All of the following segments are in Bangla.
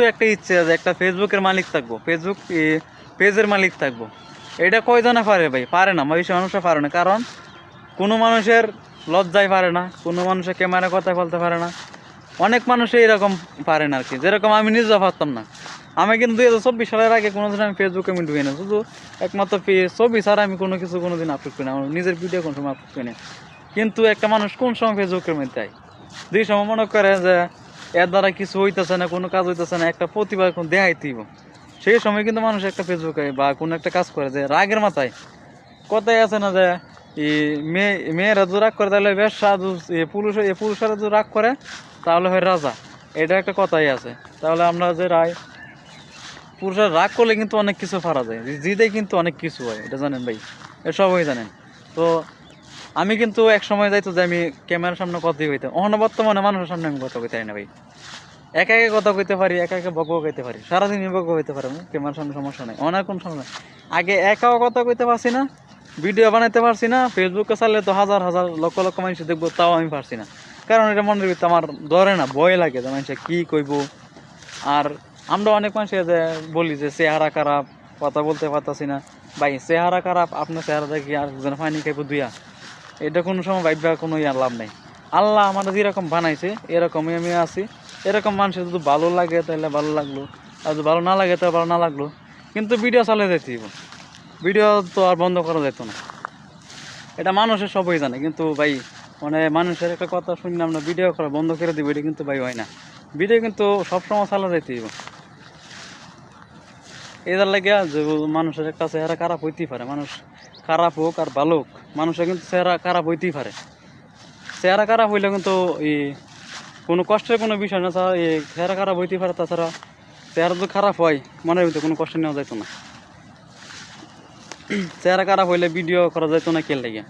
কিন্তু একটা ইচ্ছে যে একটা ফেসবুকের মালিক থাকবো, ফেসবুক পেজের মালিক থাকবো। এটা কয়জনে পারে ভাই? পারে না, বেশি মানুষে পারে না। কারণ কোনো মানুষের লজ্জায় পারে না, কোনো মানুষের ক্যামেরা কথা বলতে পারে না। অনেক মানুষই এরকম পারে না আর কি, যেরকম আমি নিজেও পারতাম না। আমি কিন্তু 2024 সালের আগে কোনোদিন আমি ফেসবুকে আমি ঢুকি না, শুধু একমাত্র ছবি ছাড়া আমি কোনো কিছু কোনোদিন আপলোড করি না, আমার নিজের ভিডিও কোনো সময় আপলোড করি না। কিন্তু একটা মানুষ কোন সময় ফেসবুকের মধ্যে যায়, দুই সময় মনে করে যে এর দ্বারা কিছু হইতেছে না, কোনো কাজ হইতেছে না, একটা প্রতিভা এখন দেখাইতেইব, সেই সময় কিন্তু মানুষ একটা ফেসবুকে বা কোনো একটা কাজ করে যে রাগের মাথায়। কথাই আছে না যে মেয়েরা যদি রাগ করে তাহলে বেশ্যা, পুরুষেরা যদি রাগ করে তাহলে হয় রাজা, এটা একটা কথাই আছে। তাহলে আমরা যে পুরুষের রাগ করলে কিন্তু অনেক কিছু পারা যায়, জিদে কিন্তু অনেক কিছু হয়, এটা জানেন ভাই, এটা সবাই জানেন। তো আমি কিন্তু এক সময় যাইতো যে আমি ক্যামেরার সামনে কথাই হইতাম, অহন বর্তমানে মানুষের সামনে আমি কথা কইতে পারি না ভাই। একা একা কথা কইতে পারি, একা একা বকবক কইতে পারি, সারাদিন বকবক হইতে পারে, ক্যামেরার সামনে সমস্যা নাই, অনেক কোন সমস্যা নাই। আগে একাও কথা কইতে পারছি না, ভিডিও বানাইতে পারছি না, ফেসবুকে চাললে তো হাজার হাজার লক্ষ লক্ষ মানুষ দেখবো, তাও আমি পারছি না। কারণ এটা মনের ভিতরে আমার ধরে না, ভয় লাগে যে মানুষে কী কইব। আর আমরা অনেক মানুষের যে বলি যে চেহারা খারাপ, কথা বলতে পারতাছি না। ভাই চেহারা খারাপ, আপনার চেহারা দেখি আর একজন পানি খাইব দুইয়া, এটা কোনো সময় ভাববা কোনো লাভ নাই। আল্লাহ আমার যেরকম বানাইছে এরকমই আমি আছি। এরকম মানুষের যদি ভালো লাগে তাহলে ভালো লাগলো, আর যদি ভালো না লাগে তাহলে ভালো না লাগলো। কিন্তু ভিডিও চালিয়ে যেতে হবে, ভিডিও তো আর বন্ধ করা যেত না, এটা মানুষের সবই জানে। কিন্তু ভাই মানে মানুষের একটা কথা শুনলে আমরা ভিডিও করা বন্ধ করে দিব, এটা কিন্তু ভাই হয় না। ভিডিও কিন্তু সবসময় চালিয়ে যেতে হবে। এটার লাগে যে মানুষের একটা চেহারা খারাপ হইতেই পারে, মানুষ খারাপ হোক আর ভালো হোক, মানুষের কিন্তু চেহারা খারাপ হইতেই পারে। চেহারা খারাপ হইলে কিন্তু কোনো কষ্টের কোনো বিষয় না, চেহারা খারাপ হইতেই পারে। তাছাড়া চেহারা যদি খারাপ হয় মনের ভিতরে কোনো কষ্ট নেওয়া যেত না। চেহারা খারাপ হইলে ভিডিও করা যেত না কে লাগে।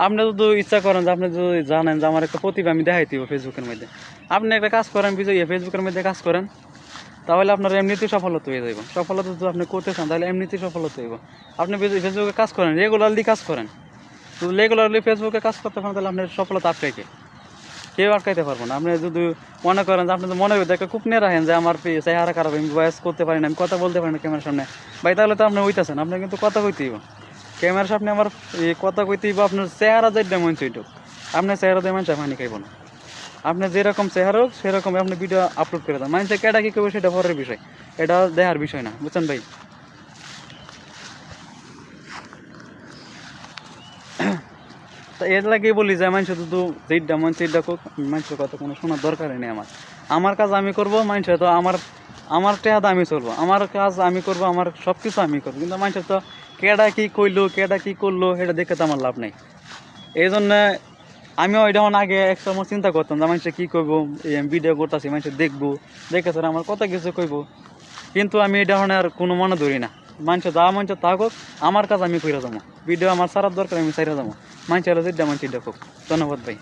আপনি যদি ইচ্ছা করেন যে আপনি যদি জানেন যে আমার একটা প্রতিভা আমি দেখাই দিব ফেসবুকের মধ্যে, আপনি একটা কাজ করেন, ফেসবুকের মধ্যে কাজ করেন, তাহলে আপনার এমনিতেই সফলতা হয়ে যাইব। সফলতা যদি আপনি করতে চান তাহলে এমনিতেই সফলতা হইব। আপনি ফেসবুকে কাজ করেন, রেগুলারলি কাজ করেন, যদি রেগুলারলি ফেসবুকে কাজ করতে পারেন তাহলে আপনার সফলতা আটকাইকে কেউ আটকাইতে পারবো না। আপনি যদি মনে করেন যে আপনি যদি মনে একটা খুব নিয়ে রাখেন যে আমার চেহারা খারাপ, আমি ভয়েস করতে পারি না, আমি কথা বলতে পারি না ক্যামেরার সামনে, ভাই তাহলে তো আপনি হইতেছেন, আপনি কিন্তু কথা কইতেইব ক্যামেরার সামনে, আমার কথা কইতেইব। আপনার চেহারা যেটা মন চাইটুক, আপনার চেহারা দিয়ে মানুষ পানি খাইব না। আপনি যেরকম চেহারা হোক সেরকম আপনি ভিডিও আপলোড করে দেন, মানুষের কেটা কী করবে সেটা পরের বিষয়, এটা দেখার বিষয় না, বুঝছেন ভাই। তা এর লাগেই বলি যে মানুষ শুধু যেটা মন সেইটা হোক, মানুষের কথা কোনো শোনার দরকারই নেই। আমার কাজ আমি করবো, মানুষের তো আমার টেহাদা আমি চলবো, আমার কাজ আমি করবো, আমার সব কিছু আমি করবো। কিন্তু মানুষের তো কেডা কী কইলো, কেডা কী করলো সেটা দেখে তো আমার লাভ নেই। এই জন্য আমিও এটা আগে এক সময় চিন্তা করতাম যে মানুষের কী করবো, ভিডিও করতেছি মানুষের দেখবো, দেখে স্যার আমার কথা কিছু কইব। কিন্তু আমি এটা আর কোনো মনে ধরি না, মানুষের যা মানুষের তা হোক, আমার কাজ আমি কইরা যাবো, ভিডিও আমার সারার দরকার আমি সাইরা যাবো, মানুষের যেটা মানুষ এটা হোক। ধন্যবাদ ভাই।